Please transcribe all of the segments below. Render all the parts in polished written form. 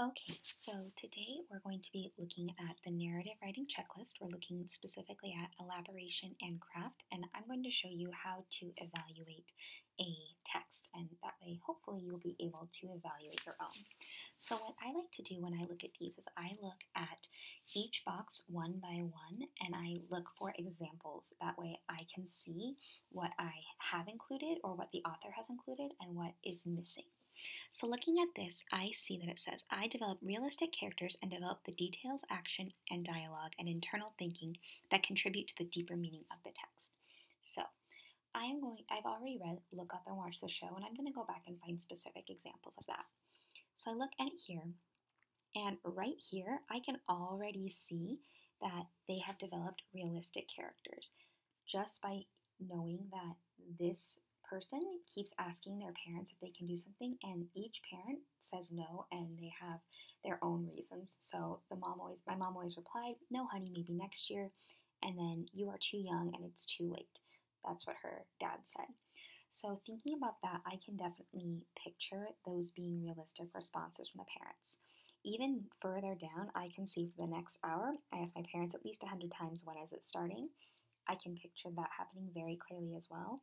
Okay, so today we're going to be looking at the narrative writing checklist. We're looking specifically at elaboration and craft, and I'm going to show you how to evaluate a text, and that way, hopefully, you'll be able to evaluate your own. So, what I like to do when I look at these is I look at each box one by one and I look for examples. That way, I can see what I have included or what the author has included and what is missing. So, looking at this, I see that it says, I develop realistic characters and develop the details, action, and dialogue and internal thinking that contribute to the deeper meaning of the text. So, I've already read Look Up and Watch the Show, and I'm going to go back and find specific examples of that. So, I look at here, and right here, I can already see that they have developed realistic characters just by knowing that this person keeps asking their parents if they can do something, and each parent says no, and they have their own reasons. So my mom always replied, "No, honey, maybe next year," and then "You are too young and it's too late." That's what her dad said. So thinking about that, I can definitely picture those being realistic responses from the parents. Even further down, I can see for the next hour, I asked my parents at least 100 times, when is it starting? I can picture that happening very clearly as well.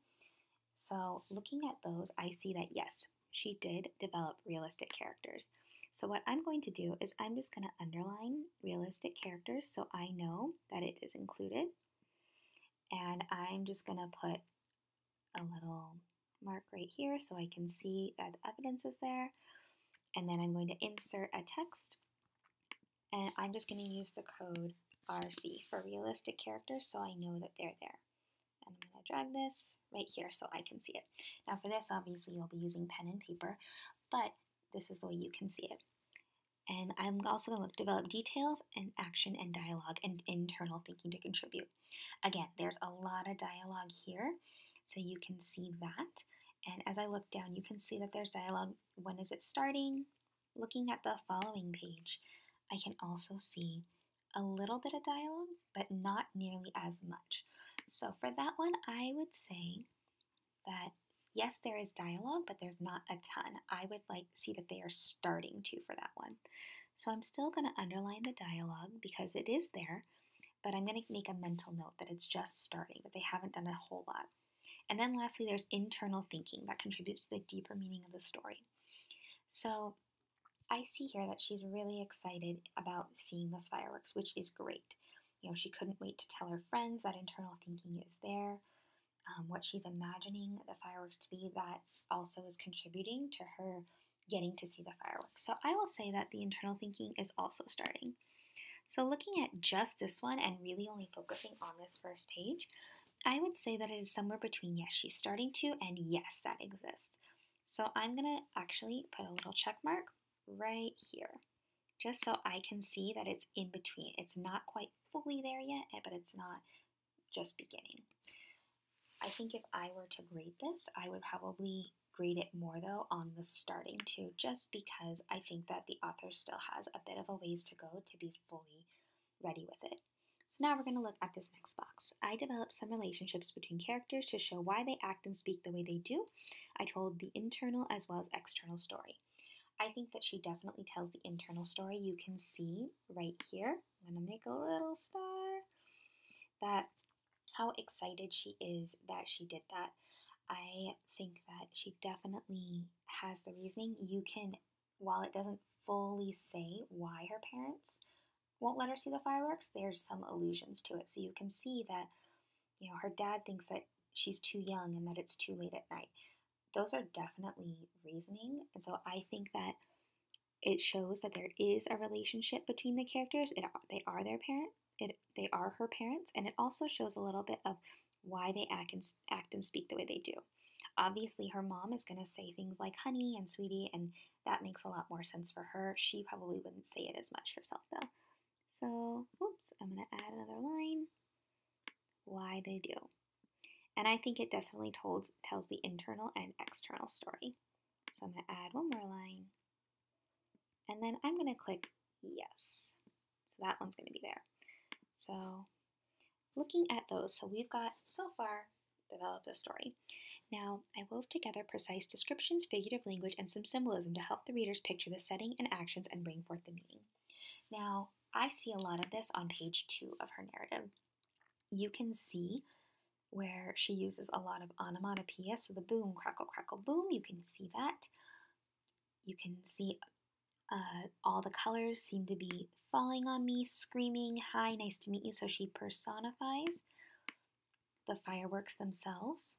So, looking at those, I see that yes, she did develop realistic characters. So, what I'm going to do is I'm just going to underline realistic characters so I know that it is included. And I'm just going to put a little mark right here so I can see that the evidence is there. And then I'm going to insert a text. And I'm just going to use the code RC for realistic characters so I know that they're there. And I'm going to drag this right here so I can see it. Now for this, obviously, you'll be using pen and paper, but this is the way you can see it. And I'm also going to develop details and action and dialogue and internal thinking to contribute. Again, there's a lot of dialogue here, so you can see that. And as I look down, you can see that there's dialogue. When is it starting? Looking at the following page, I can also see a little bit of dialogue, but not nearly as much. So for that one, I would say that yes, there is dialogue, but there's not a ton. I would like to see that they are starting to for that one. So I'm still going to underline the dialogue because it is there, but I'm going to make a mental note that it's just starting, that they haven't done a whole lot. And then lastly, there's internal thinking that contributes to the deeper meaning of the story. So I see here that she's really excited about seeing this fireworks, which is great. You know, she couldn't wait to tell her friends that internal thinking is there. What she's imagining the fireworks to be, that also is contributing to her getting to see the fireworks. So I will say that the internal thinking is also starting. So looking at just this one and really only focusing on this first page, I would say that it is somewhere between yes, she's starting to, and yes, that exists. So I'm going to actually put a little check mark right here, just so I can see that it's in between. It's not quite fully there yet, but it's not just beginning. I think if I were to grade this, I would probably grade it more though on the starting too, just because I think that the author still has a bit of a ways to go to be fully ready with it. So now we're going to look at this next box. I developed some relationships between characters to show why they act and speak the way they do. I told the internal as well as external story. I think that she definitely tells the internal story. You can see right here, I'm going to make a little star, that how excited she is that she did that. I think that she definitely has the reasoning. You can, while it doesn't fully say why her parents won't let her see the fireworks, there's some allusions to it. So you can see that, you know, her dad thinks that she's too young and that it's too late at night. Those are definitely reasoning. And so I think that it shows that there is a relationship between the characters. They are their parent. They are her parents, and it also shows a little bit of why they act and speak the way they do. Obviously, her mom is going to say things like honey and sweetie, and that makes a lot more sense for her. She probably wouldn't say it as much herself, though. So, oops, I'm going to add another line. Why they do. And I think it definitely tells the internal and external story. So I'm going to add one more line. And then I'm going to click yes. So that one's going to be there. So looking at those, so we've got so far developed a story. Now, I wove together precise descriptions, figurative language, and some symbolism to help the readers picture the setting and actions and bring forth the meaning. Now, I see a lot of this on page 2 of her narrative. You can see where she uses a lot of onomatopoeia, so the boom, crackle, crackle, boom, you can see that. You can see all the colors seem to be falling on me, screaming, hi, nice to meet you, so she personifies the fireworks themselves.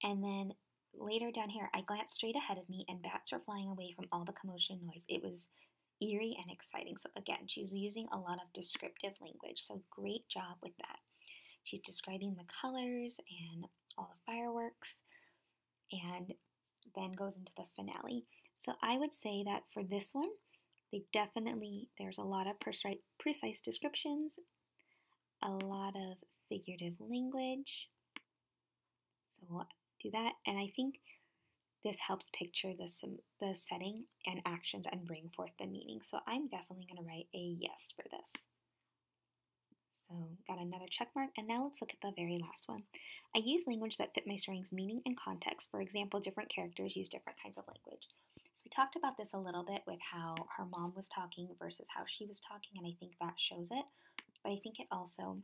And then later down here, I glanced straight ahead of me and bats were flying away from all the commotion and noise. It was eerie and exciting. So again, she's using a lot of descriptive language. So great job with that. She's describing the colors and all the fireworks and then goes into the finale. So I would say that for this one, there's a lot of precise descriptions, a lot of figurative language. So we'll do that. And I think this helps picture the setting and actions and bring forth the meaning. So I'm definitely going to write a yes for this. So got another check mark, and now let's look at the very last one. I use language that fit my story's meaning and context. For example, different characters use different kinds of language. So we talked about this a little bit with how her mom was talking versus how she was talking, and I think that shows it. But I think it also,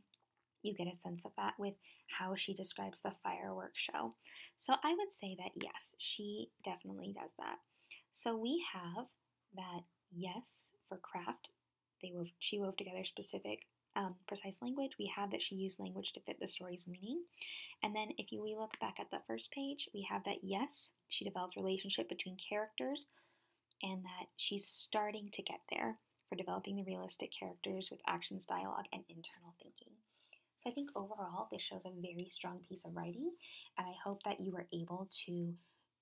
you get a sense of that with how she describes the fireworks show. So I would say that yes, she definitely does that. So we have that yes for craft. She wove together specific precise language. We have that she used language to fit the story's meaning. And then if we look back at the first page, we have that yes, she developed a relationship between characters and that she's starting to get there for developing the realistic characters with actions, dialogue, and internal thinking. So I think overall this shows a very strong piece of writing, and I hope that you were able to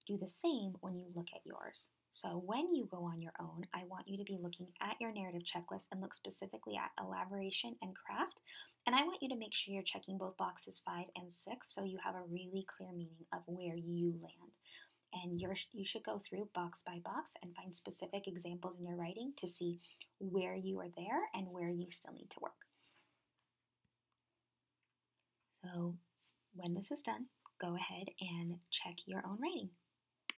do the same when you look at yours. So when you go on your own, I want you to be looking at your narrative checklist and look specifically at elaboration and craft. And I want you to make sure you're checking both boxes 5 and 6 so you have a really clear meaning of where you land. And you should go through box by box and find specific examples in your writing to see where you are there and where you still need to work. So when this is done, go ahead and check your own writing.